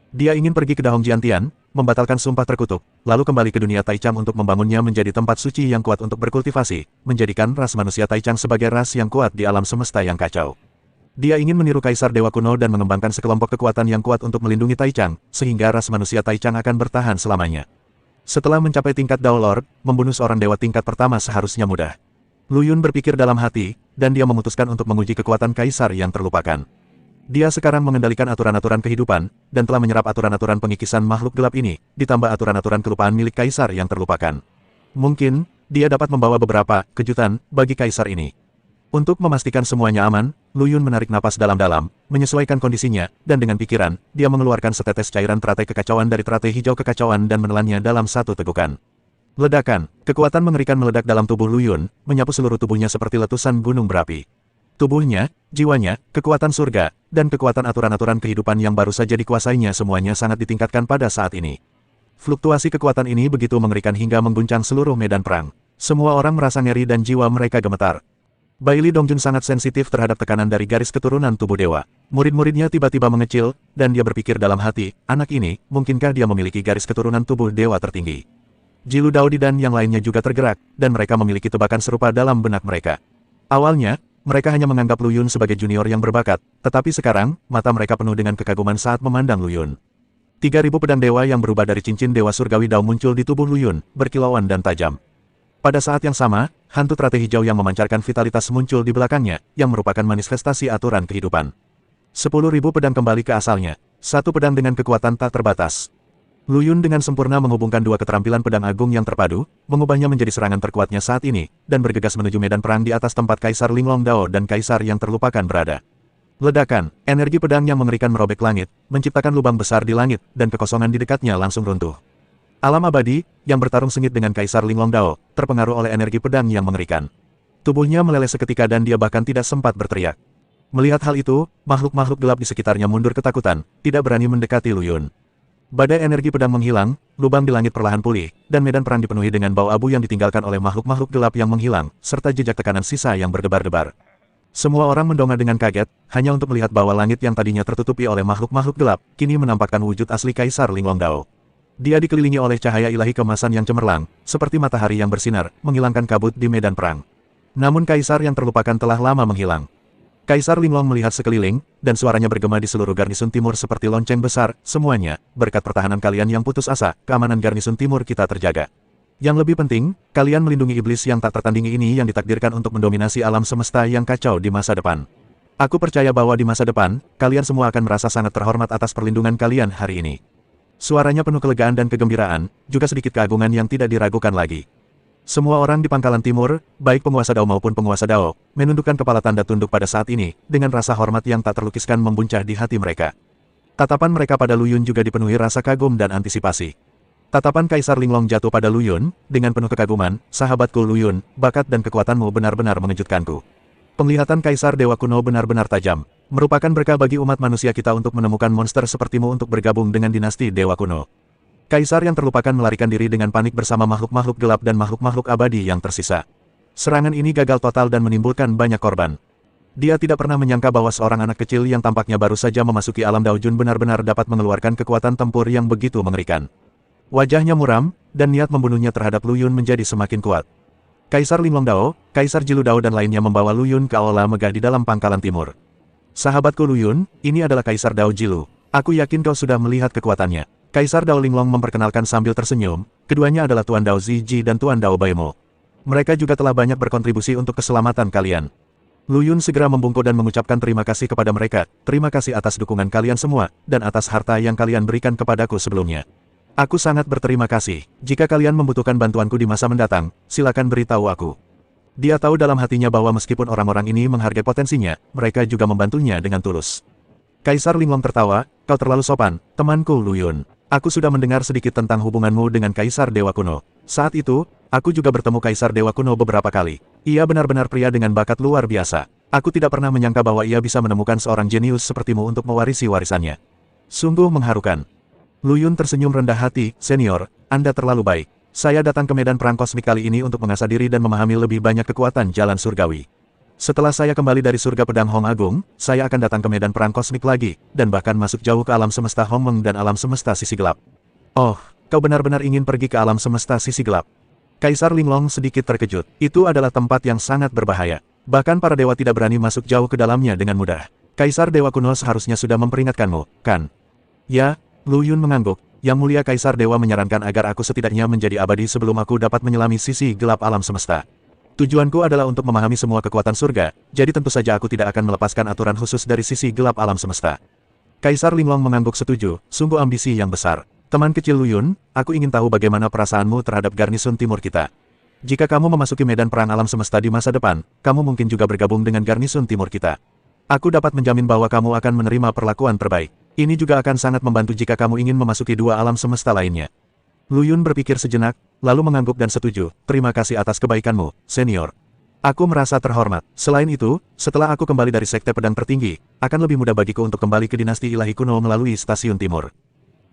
Dia ingin pergi ke Dahong Jiantian, membatalkan sumpah terkutuk, lalu kembali ke dunia Taichang untuk membangunnya menjadi tempat suci yang kuat untuk berkultivasi, menjadikan ras manusia Taichang sebagai ras yang kuat di alam semesta yang kacau. Dia ingin meniru Kaisar Dewa kuno dan mengembangkan sekelompok kekuatan yang kuat untuk melindungi Taichang, sehingga ras manusia Taichang akan bertahan selamanya. Setelah mencapai tingkat Dao Lord, membunuh seorang dewa tingkat pertama seharusnya mudah. Lu Yun berpikir dalam hati, dan dia memutuskan untuk menguji kekuatan Kaisar yang terlupakan. Dia sekarang mengendalikan aturan-aturan kehidupan, dan telah menyerap aturan-aturan pengikisan makhluk gelap ini, ditambah aturan-aturan kelupaan milik Kaisar yang terlupakan. Mungkin, dia dapat membawa beberapa kejutan bagi Kaisar ini. Untuk memastikan semuanya aman, Lu Yun menarik napas dalam-dalam, menyesuaikan kondisinya, dan dengan pikiran, dia mengeluarkan setetes cairan teratai kekacauan dari teratai hijau kekacauan dan menelannya dalam satu tegukan. Ledakan, kekuatan mengerikan meledak dalam tubuh Lu Yun, menyapu seluruh tubuhnya seperti letusan gunung berapi. Tubuhnya, jiwanya, kekuatan surga, dan kekuatan aturan-aturan kehidupan yang baru saja dikuasainya semuanya sangat ditingkatkan pada saat ini. Fluktuasi kekuatan ini begitu mengerikan hingga mengguncang seluruh medan perang. Semua orang merasa ngeri dan jiwa mereka gemetar. Baili Dongjun sangat sensitif terhadap tekanan dari garis keturunan tubuh dewa. Murid-muridnya tiba-tiba mengecil, dan dia berpikir dalam hati, anak ini, mungkinkah dia memiliki garis keturunan tubuh dewa tertinggi? Jilu Daodi dan yang lainnya juga tergerak, dan mereka memiliki tebakan serupa dalam benak mereka. Awalnya, mereka hanya menganggap Lu Yun sebagai junior yang berbakat, tetapi sekarang, mata mereka penuh dengan kekaguman saat memandang Lu Yun. 3.000 pedang dewa yang berubah dari cincin dewa surgawi Dao muncul di tubuh Lu Yun, berkilauan dan tajam. Pada saat yang sama, hantu teratai hijau yang memancarkan vitalitas muncul di belakangnya, yang merupakan manifestasi aturan kehidupan. 10.000 pedang kembali ke asalnya, satu pedang dengan kekuatan tak terbatas. Lu Yun dengan sempurna menghubungkan dua keterampilan pedang agung yang terpadu, mengubahnya menjadi serangan terkuatnya saat ini, dan bergegas menuju medan perang di atas tempat Kaisar Linglong Dao dan Kaisar yang terlupakan berada. Ledakan, energi pedang yang mengerikan merobek langit, menciptakan lubang besar di langit, dan kekosongan di dekatnya langsung runtuh. Alam abadi, yang bertarung sengit dengan Kaisar Linglong Dao, terpengaruh oleh energi pedang yang mengerikan. Tubuhnya meleleh seketika dan dia bahkan tidak sempat berteriak. Melihat hal itu, makhluk-makhluk gelap di sekitarnya mundur ketakutan, tidak berani mendekati Lu Yun. Badai energi pedang menghilang, lubang di langit perlahan pulih, dan medan perang dipenuhi dengan bau abu yang ditinggalkan oleh makhluk-makhluk gelap yang menghilang, serta jejak tekanan sisa yang berdebar-debar. Semua orang mendongak dengan kaget, hanya untuk melihat bahwa langit yang tadinya tertutupi oleh makhluk-makhluk gelap, kini menampakkan wujud asli Kaisar Linglong Dao. Dia dikelilingi oleh cahaya ilahi kemasan yang cemerlang, seperti matahari yang bersinar, menghilangkan kabut di medan perang. Namun Kaisar yang terlupakan telah lama menghilang. Kaisar Linglong melihat sekeliling, dan suaranya bergema di seluruh garnisun timur seperti lonceng besar, semuanya, berkat pertahanan kalian yang putus asa, keamanan garnisun timur kita terjaga. Yang lebih penting, kalian melindungi iblis yang tak tertandingi ini yang ditakdirkan untuk mendominasi alam semesta yang kacau di masa depan. Aku percaya bahwa di masa depan, kalian semua akan merasa sangat terhormat atas perlindungan kalian hari ini. Suaranya penuh kelegaan dan kegembiraan, juga sedikit keagungan yang tidak diragukan lagi. Semua orang di pangkalan timur, baik penguasa Dao maupun penguasa Dao, menundukkan kepala tanda tunduk pada saat ini, dengan rasa hormat yang tak terlukiskan membuncah di hati mereka. Tatapan mereka pada Lu Yun juga dipenuhi rasa kagum dan antisipasi. Tatapan Kaisar Linglong jatuh pada Lu Yun, dengan penuh kekaguman, sahabatku Lu Yun, bakat dan kekuatanmu benar-benar mengejutkanku. Penglihatan Kaisar Dewa Kuno benar-benar tajam, merupakan berkah bagi umat manusia kita untuk menemukan monster sepertimu untuk bergabung dengan dinasti Dewa Kuno. Kaisar yang terlupakan melarikan diri dengan panik bersama makhluk-makhluk gelap dan makhluk-makhluk abadi yang tersisa. Serangan ini gagal total dan menimbulkan banyak korban. Dia tidak pernah menyangka bahwa seorang anak kecil yang tampaknya baru saja memasuki alam Dao Jun benar-benar dapat mengeluarkan kekuatan tempur yang begitu mengerikan. Wajahnya muram, dan niat membunuhnya terhadap Lu Yun menjadi semakin kuat. Kaisar Linglong Dao, Kaisar Jilu Dao dan lainnya membawa Lu Yun ke aula megah di dalam pangkalan timur. Sahabatku Lu Yun, ini adalah Kaisar Dao Jilu. Aku yakin kau sudah melihat kekuatannya. Kaisar Dao Linglong memperkenalkan sambil tersenyum, keduanya adalah Tuan Dao Ziji dan Tuan Dao Baimo. Mereka juga telah banyak berkontribusi untuk keselamatan kalian. Lu Yun segera membungkuk dan mengucapkan terima kasih kepada mereka, terima kasih atas dukungan kalian semua, dan atas harta yang kalian berikan kepadaku sebelumnya. Aku sangat berterima kasih, jika kalian membutuhkan bantuanku di masa mendatang, silakan beritahu aku. Dia tahu dalam hatinya bahwa meskipun orang-orang ini menghargai potensinya, mereka juga membantunya dengan tulus. Kaisar Linglong tertawa, kau terlalu sopan, temanku Lu Yun. Aku sudah mendengar sedikit tentang hubunganmu dengan Kaisar Dewa Kuno. Saat itu, aku juga bertemu Kaisar Dewa Kuno beberapa kali. Ia benar-benar pria dengan bakat luar biasa. Aku tidak pernah menyangka bahwa ia bisa menemukan seorang jenius sepertimu untuk mewarisi warisannya. Sungguh mengharukan. Lu Yun tersenyum rendah hati, senior, Anda terlalu baik. Saya datang ke medan perang kosmik kali ini untuk mengasah diri dan memahami lebih banyak kekuatan jalan surgawi. Setelah saya kembali dari surga pedang Hong Agung, saya akan datang ke medan perang kosmik lagi, dan bahkan masuk jauh ke alam semesta Hong Meng dan alam semesta sisi gelap. Oh, kau benar-benar ingin pergi ke alam semesta sisi gelap. Kaisar Linglong sedikit terkejut. Itu adalah tempat yang sangat berbahaya. Bahkan para dewa tidak berani masuk jauh ke dalamnya dengan mudah. Kaisar Dewa Kuno seharusnya sudah memperingatkanmu, kan? Ya, Lu Yun mengangguk. Yang mulia Kaisar Dewa menyarankan agar aku setidaknya menjadi abadi sebelum aku dapat menyelami sisi gelap alam semesta. Tujuanku adalah untuk memahami semua kekuatan surga, jadi tentu saja aku tidak akan melepaskan aturan khusus dari sisi gelap alam semesta. Kaisar Linglong mengangguk setuju, sungguh ambisi yang besar. Teman kecil Lu Yun, aku ingin tahu bagaimana perasaanmu terhadap garnisun timur kita. Jika kamu memasuki medan perang alam semesta di masa depan, kamu mungkin juga bergabung dengan garnisun timur kita. Aku dapat menjamin bahwa kamu akan menerima perlakuan terbaik. Ini juga akan sangat membantu jika kamu ingin memasuki dua alam semesta lainnya. Lu Yun berpikir sejenak, lalu mengangguk dan setuju. Terima kasih atas kebaikanmu, senior. Aku merasa terhormat. Selain itu, setelah aku kembali dari sekte pedang tertinggi, akan lebih mudah bagiku untuk kembali ke dinasti ilahi kuno melalui stasiun timur.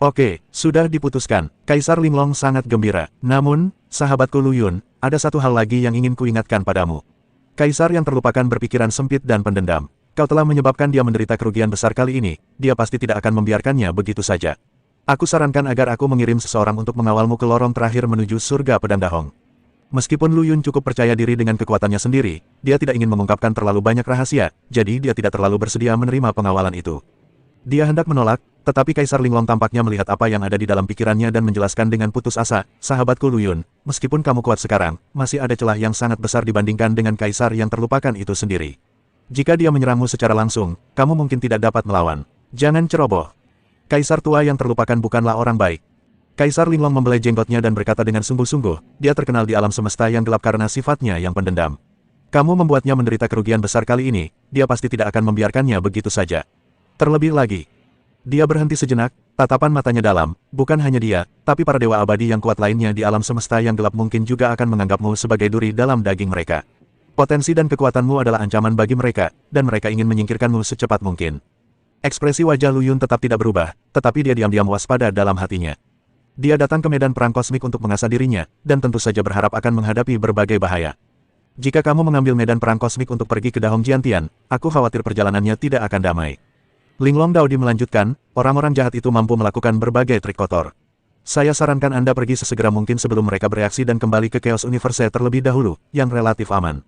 Oke, sudah diputuskan. Kaisar Linglong sangat gembira. Namun, sahabatku Lu Yun, ada satu hal lagi yang ingin kuingatkan padamu. Kaisar yang terlupakan berpikiran sempit dan pendendam. Kau telah menyebabkan dia menderita kerugian besar kali ini, dia pasti tidak akan membiarkannya begitu saja. Aku sarankan agar aku mengirim seseorang untuk mengawalmu ke lorong terakhir menuju surga pedang Dahong. Meskipun Lu Yun cukup percaya diri dengan kekuatannya sendiri, dia tidak ingin mengungkapkan terlalu banyak rahasia, jadi dia tidak terlalu bersedia menerima pengawalan itu. Dia hendak menolak, tetapi Kaisar Linglong tampaknya melihat apa yang ada di dalam pikirannya dan menjelaskan dengan putus asa, sahabatku Lu Yun, meskipun kamu kuat sekarang, masih ada celah yang sangat besar dibandingkan dengan Kaisar yang terlupakan itu sendiri. Jika dia menyerangmu secara langsung, kamu mungkin tidak dapat melawan. Jangan ceroboh. Kaisar tua yang terlupakan bukanlah orang baik. Kaisar Linglong membelai jenggotnya dan berkata dengan sungguh-sungguh, dia terkenal di alam semesta yang gelap karena sifatnya yang pendendam. Kamu membuatnya menderita kerugian besar kali ini, dia pasti tidak akan membiarkannya begitu saja. Terlebih lagi. Dia berhenti sejenak, tatapan matanya dalam, bukan hanya dia, tapi para dewa abadi yang kuat lainnya di alam semesta yang gelap mungkin juga akan menganggapmu sebagai duri dalam daging mereka. Potensi dan kekuatanmu adalah ancaman bagi mereka, dan mereka ingin menyingkirkanmu secepat mungkin. Ekspresi wajah Lu Yun tetap tidak berubah, tetapi dia diam-diam waspada dalam hatinya. Dia datang ke medan perang kosmik untuk mengasah dirinya, dan tentu saja berharap akan menghadapi berbagai bahaya. Jika kamu mengambil medan perang kosmik untuk pergi ke Dahong Jiantian, aku khawatir perjalanannya tidak akan damai. Linglong Daodi melanjutkan, orang-orang jahat itu mampu melakukan berbagai trik kotor. Saya sarankan Anda pergi sesegera mungkin sebelum mereka bereaksi dan kembali ke Chaos Universe terlebih dahulu, yang relatif aman.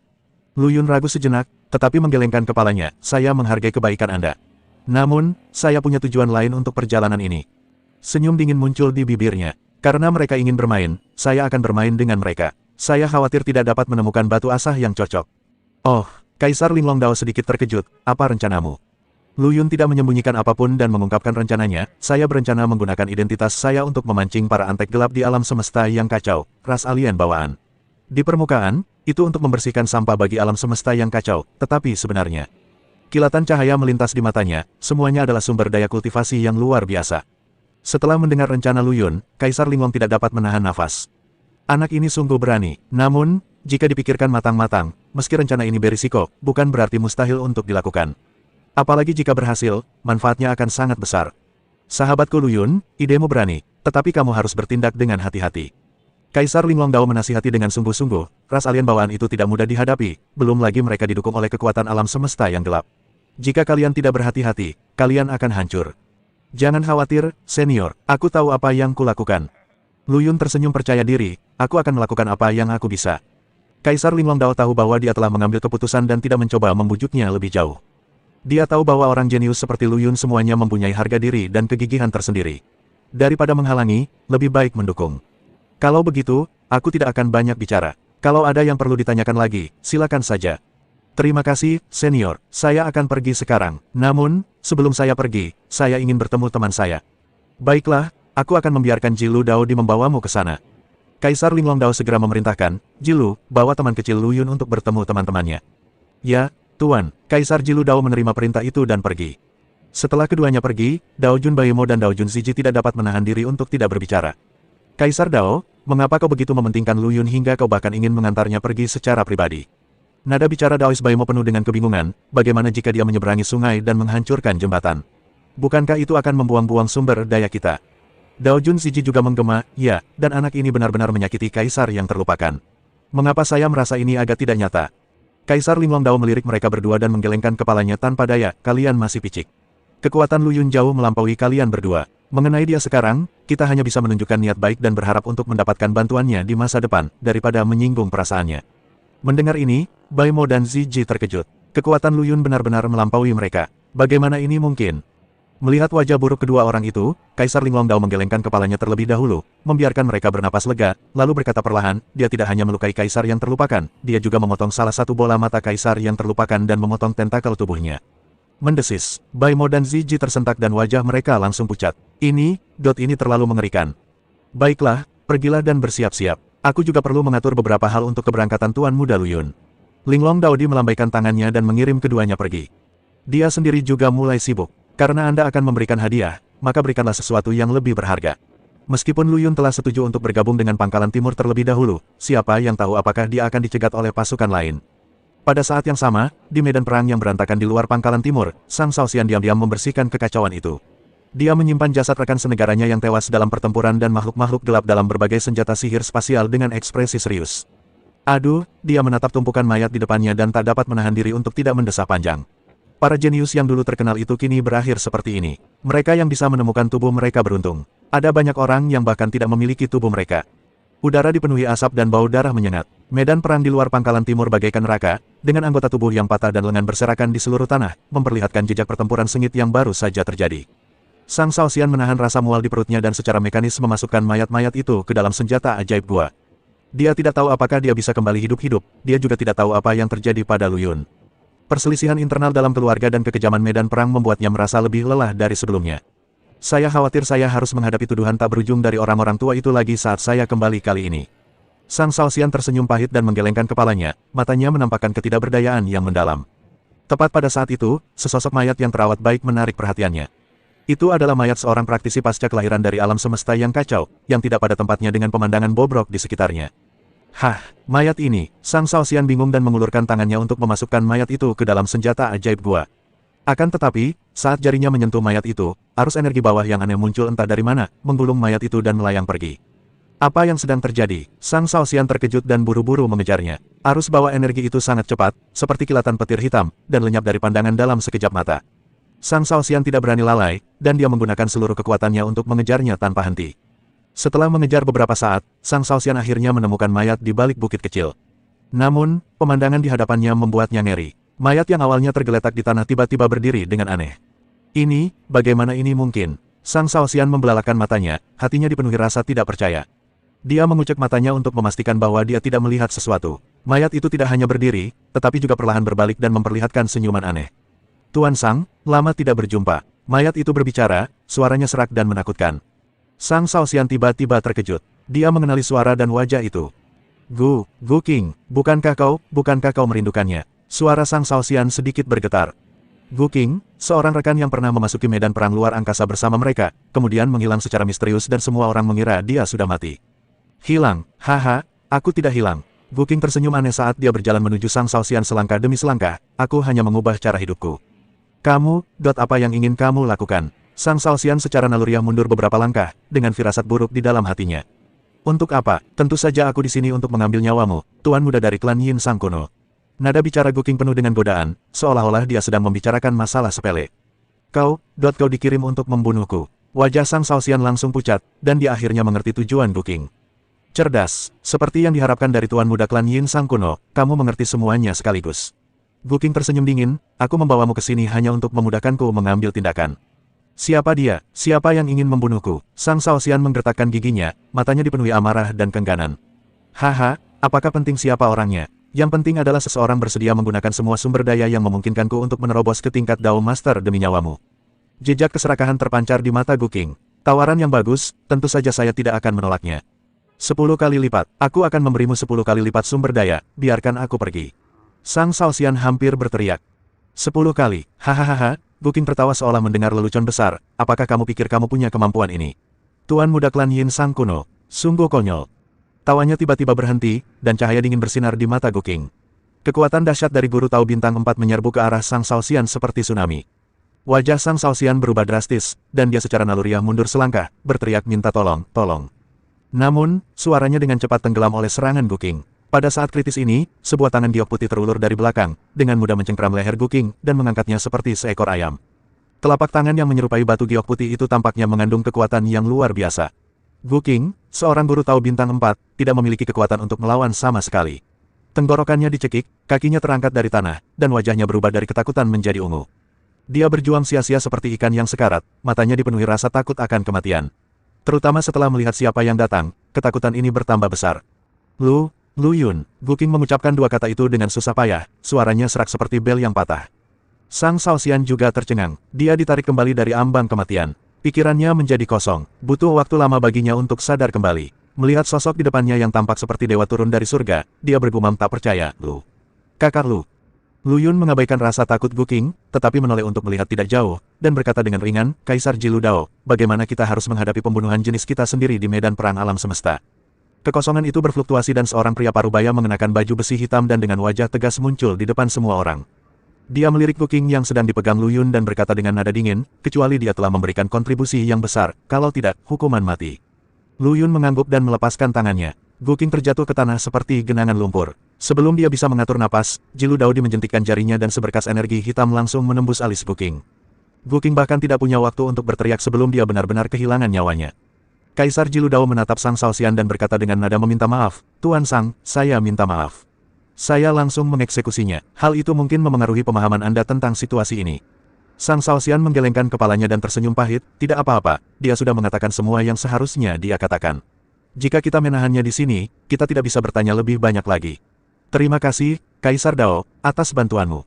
Lu Yun ragu sejenak, tetapi menggelengkan kepalanya, saya menghargai kebaikan Anda. Namun, saya punya tujuan lain untuk perjalanan ini. Senyum dingin muncul di bibirnya. Karena mereka ingin bermain, saya akan bermain dengan mereka. Saya khawatir tidak dapat menemukan batu asah yang cocok. Oh, Kaisar Linglong Dao sedikit terkejut, apa rencanamu? Lu Yun tidak menyembunyikan apapun dan mengungkapkan rencananya, saya berencana menggunakan identitas saya untuk memancing para antek gelap di alam semesta yang kacau, ras alien bawaan. Di permukaan, itu untuk membersihkan sampah bagi alam semesta yang kacau, tetapi sebenarnya. Kilatan cahaya melintas di matanya, semuanya adalah sumber daya kultivasi yang luar biasa. Setelah mendengar rencana Lu Yun, Kaisar Linglong tidak dapat menahan nafas. Anak ini sungguh berani, namun, jika dipikirkan matang-matang, meski rencana ini berisiko, bukan berarti mustahil untuk dilakukan. Apalagi jika berhasil, manfaatnya akan sangat besar. Sahabatku Lu Yun, idemu berani, tetapi kamu harus bertindak dengan hati-hati. Kaisar Linglong Dao menasihati dengan sungguh-sungguh, ras alien bawaan itu tidak mudah dihadapi, belum lagi mereka didukung oleh kekuatan alam semesta yang gelap. Jika kalian tidak berhati-hati, kalian akan hancur. Jangan khawatir, senior, aku tahu apa yang kulakukan. Lu Yun tersenyum percaya diri, aku akan melakukan apa yang aku bisa. Kaisar Linglong Dao tahu bahwa dia telah mengambil keputusan dan tidak mencoba membujuknya lebih jauh. Dia tahu bahwa orang jenius seperti Lu Yun semuanya mempunyai harga diri dan kegigihan tersendiri. Daripada menghalangi, lebih baik mendukung. Kalau begitu, aku tidak akan banyak bicara. Kalau ada yang perlu ditanyakan lagi, silakan saja. Terima kasih, senior. Saya akan pergi sekarang. Namun, sebelum saya pergi, saya ingin bertemu teman saya. Baiklah, aku akan membiarkan Jilu Daodi membawamu ke sana. Kaisar Linglong Dao segera memerintahkan, Jilu, bawa teman kecil Lu Yun untuk bertemu teman-temannya. Ya, Tuan. Kaisar Jilu Dao menerima perintah itu dan pergi. Setelah keduanya pergi, Dao Jun Baimo dan Dao Jun Ziji tidak dapat menahan diri untuk tidak berbicara. Kaisar Dao, mengapa kau begitu mementingkan Lu Yun hingga kau bahkan ingin mengantarnya pergi secara pribadi? Nada bicara Daois Baimo penuh dengan kebingungan, bagaimana jika dia menyeberangi sungai dan menghancurkan jembatan? Bukankah itu akan membuang-buang sumber daya kita? Dao Jun Ziji juga menggema, ya, dan anak ini benar-benar menyakiti Kaisar yang terlupakan. Mengapa saya merasa ini agak tidak nyata? Kaisar Linglong Dao melirik mereka berdua dan menggelengkan kepalanya tanpa daya, kalian masih picik. Kekuatan Lu Yun jauh melampaui kalian berdua. Mengenai dia sekarang, kita hanya bisa menunjukkan niat baik dan berharap untuk mendapatkan bantuannya di masa depan, daripada menyinggung perasaannya. Mendengar ini, Baimo dan Ziji terkejut. Kekuatan Lu Yun benar-benar melampaui mereka. Bagaimana ini mungkin? Melihat wajah buruk kedua orang itu, Kaisar Linglong Dao menggelengkan kepalanya terlebih dahulu, membiarkan mereka bernapas lega, lalu berkata perlahan, dia tidak hanya melukai Kaisar yang terlupakan, dia juga memotong salah satu bola mata Kaisar yang terlupakan dan memotong tentakel tubuhnya. Mendesis, Baimo dan Ziji tersentak dan wajah mereka langsung pucat. Ini terlalu mengerikan. Baiklah, pergilah dan bersiap-siap. Aku juga perlu mengatur beberapa hal untuk keberangkatan Tuan Muda Lu Yun. Linglong Daodi melambaikan tangannya dan mengirim keduanya pergi. Dia sendiri juga mulai sibuk. Karena Anda akan memberikan hadiah, maka berikanlah sesuatu yang lebih berharga. Meskipun Lu Yun telah setuju untuk bergabung dengan Pangkalan Timur terlebih dahulu, siapa yang tahu apakah dia akan dicegat oleh pasukan lain. Pada saat yang sama, di medan perang yang berantakan di luar Pangkalan Timur, Sang Shaoxian diam-diam membersihkan kekacauan itu. Dia menyimpan jasad rekan senegaranya yang tewas dalam pertempuran dan makhluk-makhluk gelap dalam berbagai senjata sihir spasial dengan ekspresi serius. Aduh, dia menatap tumpukan mayat di depannya dan tak dapat menahan diri untuk tidak mendesah panjang. Para jenius yang dulu terkenal itu kini berakhir seperti ini. Mereka yang bisa menemukan tubuh mereka beruntung. Ada banyak orang yang bahkan tidak memiliki tubuh mereka. Udara dipenuhi asap dan bau darah menyengat. Medan perang di luar Pangkalan Timur bagaikan neraka, dengan anggota tubuh yang patah dan lengan berserakan di seluruh tanah, memperlihatkan jejak pertempuran sengit yang baru saja terjadi. Sang Shaoxian menahan rasa mual di perutnya dan secara mekanis memasukkan mayat-mayat itu ke dalam senjata ajaib gua. Dia tidak tahu apakah dia bisa kembali hidup-hidup, dia juga tidak tahu apa yang terjadi pada Lu Yun. Perselisihan internal dalam keluarga dan kekejaman medan perang membuatnya merasa lebih lelah dari sebelumnya. Saya khawatir saya harus menghadapi tuduhan tak berujung dari orang-orang tua itu lagi saat saya kembali kali ini. Sang Shaoxian tersenyum pahit dan menggelengkan kepalanya, matanya menampakkan ketidakberdayaan yang mendalam. Tepat pada saat itu, sesosok mayat yang terawat baik menarik perhatiannya. Itu adalah mayat seorang praktisi pasca kelahiran dari alam semesta yang kacau, yang tidak pada tempatnya dengan pemandangan bobrok di sekitarnya. Hah, mayat ini. Sang Shaoxian bingung dan mengulurkan tangannya untuk memasukkan mayat itu ke dalam senjata ajaib gua. Akan tetapi, saat jarinya menyentuh mayat itu, arus energi bawah yang aneh muncul entah dari mana, menggulung mayat itu dan melayang pergi. Apa yang sedang terjadi? Sang Shaoxian terkejut dan buru-buru mengejarnya. Arus bawah energi itu sangat cepat, seperti kilatan petir hitam, dan lenyap dari pandangan dalam sekejap mata. Sang Shaoxian tidak berani lalai, dan dia menggunakan seluruh kekuatannya untuk mengejarnya tanpa henti. Setelah mengejar beberapa saat, Sang Shaoxian akhirnya menemukan mayat di balik bukit kecil. Namun, pemandangan di hadapannya membuatnya ngeri. Mayat yang awalnya tergeletak di tanah tiba-tiba berdiri dengan aneh. Ini, bagaimana ini mungkin? Sang Shaoxian membelalakan matanya, hatinya dipenuhi rasa tidak percaya. Dia mengucek matanya untuk memastikan bahwa dia tidak melihat sesuatu. Mayat itu tidak hanya berdiri, tetapi juga perlahan berbalik dan memperlihatkan senyuman aneh. Tuan Sang, lama tidak berjumpa. Mayat itu berbicara, suaranya serak dan menakutkan. Sang Shaoxian tiba-tiba terkejut. Dia mengenali suara dan wajah itu. Gu King, bukankah kau merindukannya? Suara Sang Shaoxian sedikit bergetar. Gu King, seorang rekan yang pernah memasuki medan perang luar angkasa bersama mereka, kemudian menghilang secara misterius dan semua orang mengira dia sudah mati. Hilang, haha, aku tidak hilang. Gu King tersenyum aneh saat dia berjalan menuju Sang Shaoxian selangkah demi selangkah, aku hanya mengubah cara hidupku. Apa yang ingin kamu lakukan? Sang Shaoxian secara naluriah mundur beberapa langkah, dengan firasat buruk di dalam hatinya. Untuk apa? Tentu saja aku di sini untuk mengambil nyawamu, tuan muda dari klan Yin Sang kuno. Nada bicara Gu King penuh dengan godaan, seolah-olah dia sedang membicarakan masalah sepele. Kau dikirim untuk membunuhku. Wajah Sang Shaoxian langsung pucat, dan dia akhirnya mengerti tujuan Gu King. Cerdas, seperti yang diharapkan dari tuan muda klan Yin Sang kuno, kamu mengerti semuanya sekaligus. Gu King tersenyum dingin, aku membawamu ke sini hanya untuk memudahkanku mengambil tindakan. Siapa dia? Siapa yang ingin membunuhku? Sang Shaoxian menggertakkan giginya, matanya dipenuhi amarah dan kengganan. Haha, apakah penting siapa orangnya? Yang penting adalah seseorang bersedia menggunakan semua sumber daya yang memungkinkanku untuk menerobos ke tingkat Dao Master demi nyawamu. Jejak keserakahan terpancar di mata Gu King. Tawaran yang bagus, tentu saja saya tidak akan menolaknya. 10 kali lipat, aku akan memberimu 10 kali lipat sumber daya, biarkan aku pergi. Sang Shaoxian hampir berteriak. 10 kali, hahaha, Gu King tertawa seolah mendengar lelucon besar, apakah kamu pikir kamu punya kemampuan ini? Tuan muda klan Yin Sang kuno, sungguh konyol. Tawanya tiba-tiba berhenti, dan cahaya dingin bersinar di mata Gu King. Kekuatan dahsyat dari guru Tao Bintang 4 menyerbu ke arah Sang Shaoxian seperti tsunami. Wajah Sang Shaoxian berubah drastis, dan dia secara naluriah mundur selangkah, berteriak minta tolong, tolong. Namun, suaranya dengan cepat tenggelam oleh serangan Gu King. Pada saat kritis ini, sebuah tangan giok putih terulur dari belakang, dengan mudah mencengkram leher Gu King, dan mengangkatnya seperti seekor ayam. Telapak tangan yang menyerupai batu giok putih itu tampaknya mengandung kekuatan yang luar biasa. Gu King, seorang guru Tao Bintang 4, tidak memiliki kekuatan untuk melawan sama sekali. Tenggorokannya dicekik, kakinya terangkat dari tanah, dan wajahnya berubah dari ketakutan menjadi ungu. Dia berjuang sia-sia seperti ikan yang sekarat, matanya dipenuhi rasa takut akan kematian. Terutama setelah melihat siapa yang datang, ketakutan ini bertambah besar. Lu Yun, Gu King mengucapkan dua kata itu dengan susah payah, suaranya serak seperti bel yang patah. Sang Shaoxian juga tercengang, dia ditarik kembali dari ambang kematian. Pikirannya menjadi kosong, butuh waktu lama baginya untuk sadar kembali. Melihat sosok di depannya yang tampak seperti dewa turun dari surga, dia bergumam tak percaya, Lu. Kakak Lu. Lu Yun mengabaikan rasa takut Gu King, tetapi menoleh untuk melihat tidak jauh, dan berkata dengan ringan, Kaisar Jilu Dao, bagaimana kita harus menghadapi pembunuhan jenis kita sendiri di medan perang alam semesta? Kekosongan itu berfluktuasi dan seorang pria parubaya mengenakan baju besi hitam dan dengan wajah tegas muncul di depan semua orang. Dia melirik Gu King yang sedang dipegang Lu Yun dan berkata dengan nada dingin, kecuali dia telah memberikan kontribusi yang besar, kalau tidak, hukuman mati. Lu Yun mengangguk dan melepaskan tangannya. Gu King terjatuh ke tanah seperti genangan lumpur. Sebelum dia bisa mengatur napas, Jilu Dao menjentikkan jarinya dan seberkas energi hitam langsung menembus alis Gu King. Gu King bahkan tidak punya waktu untuk berteriak sebelum dia benar-benar kehilangan nyawanya. Kaisar Jilu Dao menatap Sang Shaoxian dan berkata dengan nada meminta maaf, Tuan Sang, saya minta maaf. Saya langsung mengeksekusinya. Hal itu mungkin memengaruhi pemahaman Anda tentang situasi ini. Sang Shaoxian menggelengkan kepalanya dan tersenyum pahit, tidak apa-apa, dia sudah mengatakan semua yang seharusnya dia katakan. Jika kita menahannya di sini, kita tidak bisa bertanya lebih banyak lagi. Terima kasih, Kaisar Dao, atas bantuanmu.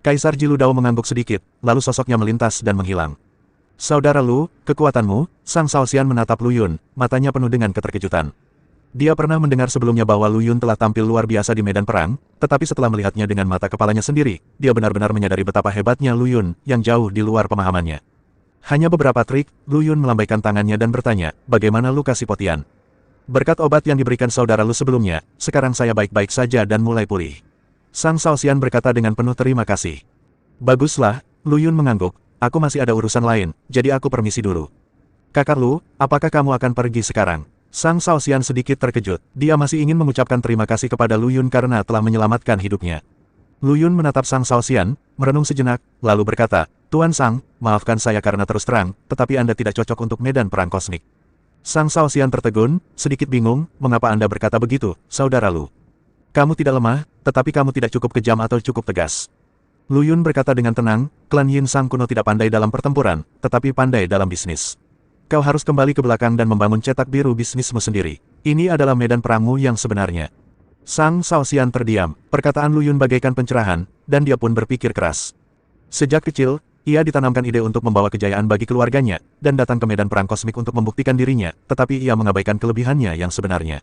Kaisar Jilu Dao mengangguk sedikit, lalu sosoknya melintas dan menghilang. Saudara Lu, kekuatanmu, Sang Shaoxian menatap Lu Yun, matanya penuh dengan keterkejutan. Dia pernah mendengar sebelumnya bahwa Lu Yun telah tampil luar biasa di medan perang, tetapi setelah melihatnya dengan mata kepalanya sendiri, dia benar-benar menyadari betapa hebatnya Lu Yun, yang jauh di luar pemahamannya. Hanya beberapa trik, Lu Yun melambaikan tangannya dan bertanya, bagaimana luka si Potian? Berkat obat yang diberikan saudara Lu sebelumnya, sekarang saya baik-baik saja dan mulai pulih. Sang Shaoxian berkata dengan penuh terima kasih. Baguslah, Lu Yun mengangguk, aku masih ada urusan lain, jadi aku permisi dulu. Kakak Lu, apakah kamu akan pergi sekarang? Sang Shaoxian sedikit terkejut, dia masih ingin mengucapkan terima kasih kepada Lu Yun karena telah menyelamatkan hidupnya. Lu Yun menatap Sang Shaoxian, merenung sejenak, lalu berkata, Tuan Sang, maafkan saya karena terus terang, tetapi Anda tidak cocok untuk medan perang kosmik. Sang Shaoxian tertegun, sedikit bingung, mengapa Anda berkata begitu, saudara Lu? Kamu tidak lemah, tetapi kamu tidak cukup kejam atau cukup tegas. Lu Yun berkata dengan tenang, klan Yin Sang kuno tidak pandai dalam pertempuran, tetapi pandai dalam bisnis. Kau harus kembali ke belakang dan membangun cetak biru bisnismu sendiri. Ini adalah medan perangmu yang sebenarnya. Sang Shaoxian terdiam, perkataan Lu Yun bagaikan pencerahan, dan dia pun berpikir keras. Sejak kecil, ia ditanamkan ide untuk membawa kejayaan bagi keluarganya, dan datang ke medan perang kosmik untuk membuktikan dirinya, tetapi ia mengabaikan kelebihannya yang sebenarnya.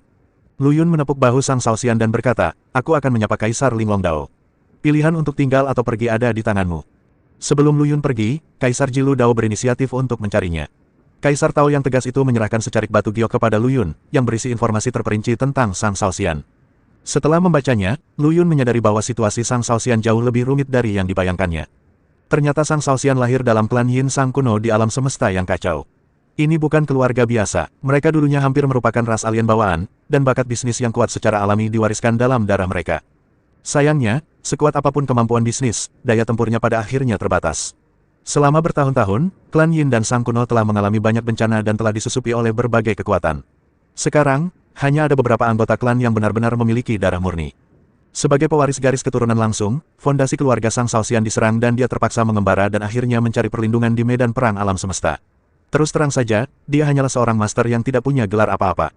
Lu Yun menepuk bahu Sang Shaoxian dan berkata, aku akan menyapa Kaisar Linglong Dao. Pilihan untuk tinggal atau pergi ada di tanganmu. Sebelum Lu Yun pergi, Kaisar Jilu Dao berinisiatif untuk mencarinya. Kaisar Tao yang tegas itu menyerahkan secarik batu giok kepada Lu Yun, yang berisi informasi terperinci tentang Sang Shaoxian. Setelah membacanya, Lu Yun menyadari bahwa situasi Sang Shaoxian jauh lebih rumit dari yang dibayangkannya. Ternyata Sang Shaoxian lahir dalam klan Yin Sang kuno di alam semesta yang kacau. Ini bukan keluarga biasa, mereka dulunya hampir merupakan ras alien bawaan, dan bakat bisnis yang kuat secara alami diwariskan dalam darah mereka. Sayangnya, sekuat apapun kemampuan bisnis, daya tempurnya pada akhirnya terbatas. Selama bertahun-tahun, klan Yin dan Sang kuno telah mengalami banyak bencana dan telah disusupi oleh berbagai kekuatan. Sekarang, hanya ada beberapa anggota klan yang benar-benar memiliki darah murni. Sebagai pewaris garis keturunan langsung, fondasi keluarga Sang Shaoxian diserang dan dia terpaksa mengembara dan akhirnya mencari perlindungan di medan perang alam semesta. Terus terang saja, dia hanyalah seorang master yang tidak punya gelar apa-apa.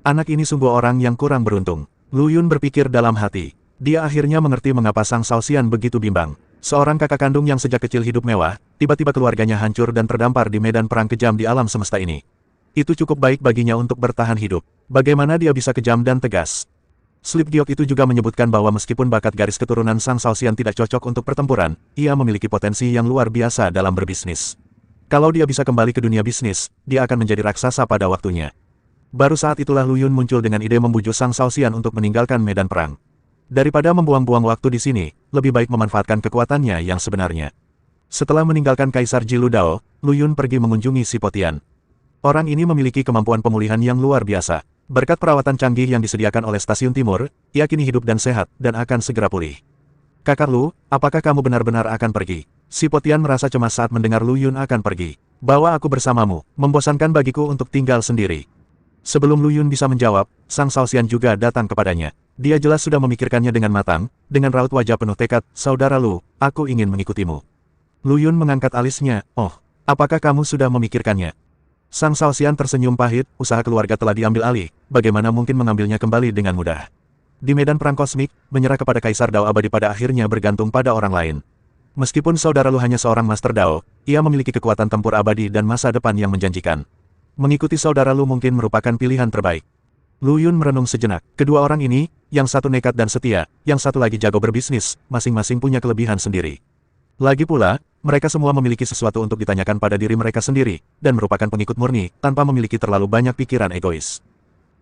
Anak ini sungguh orang yang kurang beruntung. Lu Yun berpikir dalam hati. Dia akhirnya mengerti mengapa Sang Shaoxian begitu bimbang. Seorang kakak kandung yang sejak kecil hidup mewah, tiba-tiba keluarganya hancur dan terdampar di medan perang kejam di alam semesta ini. Itu cukup baik baginya untuk bertahan hidup. Bagaimana dia bisa kejam dan tegas? Slip giok itu juga menyebutkan bahwa meskipun bakat garis keturunan Sang Shaoxian tidak cocok untuk pertempuran, ia memiliki potensi yang luar biasa dalam berbisnis. Kalau dia bisa kembali ke dunia bisnis, dia akan menjadi raksasa pada waktunya. Baru saat itulah Lu Yun muncul dengan ide membujuk Sang Shaoxian untuk meninggalkan medan perang. Daripada membuang-buang waktu di sini, lebih baik memanfaatkan kekuatannya yang sebenarnya. Setelah meninggalkan Kaisar Jilu Dao, Lu Yun pergi mengunjungi Si Potian. Orang ini memiliki kemampuan pemulihan yang luar biasa. Berkat perawatan canggih yang disediakan oleh Stasiun Timur, ia kini hidup dan sehat, dan akan segera pulih. Kakak Lu, apakah kamu benar-benar akan pergi? Si Potian merasa cemas saat mendengar Lu Yun akan pergi. Bawa aku bersamamu, membosankan bagiku untuk tinggal sendiri. Sebelum Lu Yun bisa menjawab, Sang Shaoxian juga datang kepadanya. Dia jelas sudah memikirkannya dengan matang, dengan raut wajah penuh tekad, saudara Lu, aku ingin mengikutimu. Lu Yun mengangkat alisnya, oh, apakah kamu sudah memikirkannya? Sang Shaoxian tersenyum pahit, usaha keluarga telah diambil alih, bagaimana mungkin mengambilnya kembali dengan mudah. Di medan perang kosmik, menyerah kepada Kaisar Dao abadi pada akhirnya bergantung pada orang lain. Meskipun saudara Lu hanya seorang Master Dao, ia memiliki kekuatan tempur abadi dan masa depan yang menjanjikan. Mengikuti saudara Lu mungkin merupakan pilihan terbaik. Lu Yun merenung sejenak. Kedua orang ini, yang satu nekat dan setia, yang satu lagi jago berbisnis, masing-masing punya kelebihan sendiri. Lagi pula, mereka semua memiliki sesuatu untuk ditanyakan pada diri mereka sendiri, dan merupakan pengikut murni, tanpa memiliki terlalu banyak pikiran egois.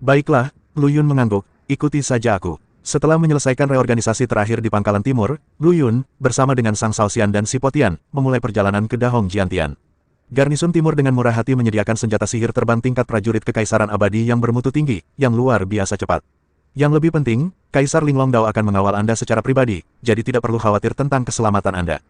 Baiklah, Lu Yun mengangguk, ikuti saja aku. Setelah menyelesaikan reorganisasi terakhir di Pangkalan Timur, Lu Yun, bersama dengan Sang Shaoxian dan Si Potian, memulai perjalanan ke Dahong Jiantian. Garnisun Timur dengan murah hati menyediakan senjata sihir terbang tingkat prajurit kekaisaran abadi yang bermutu tinggi, yang luar biasa cepat. Yang lebih penting, Kaisar Linglong Dao akan mengawal Anda secara pribadi, jadi tidak perlu khawatir tentang keselamatan Anda.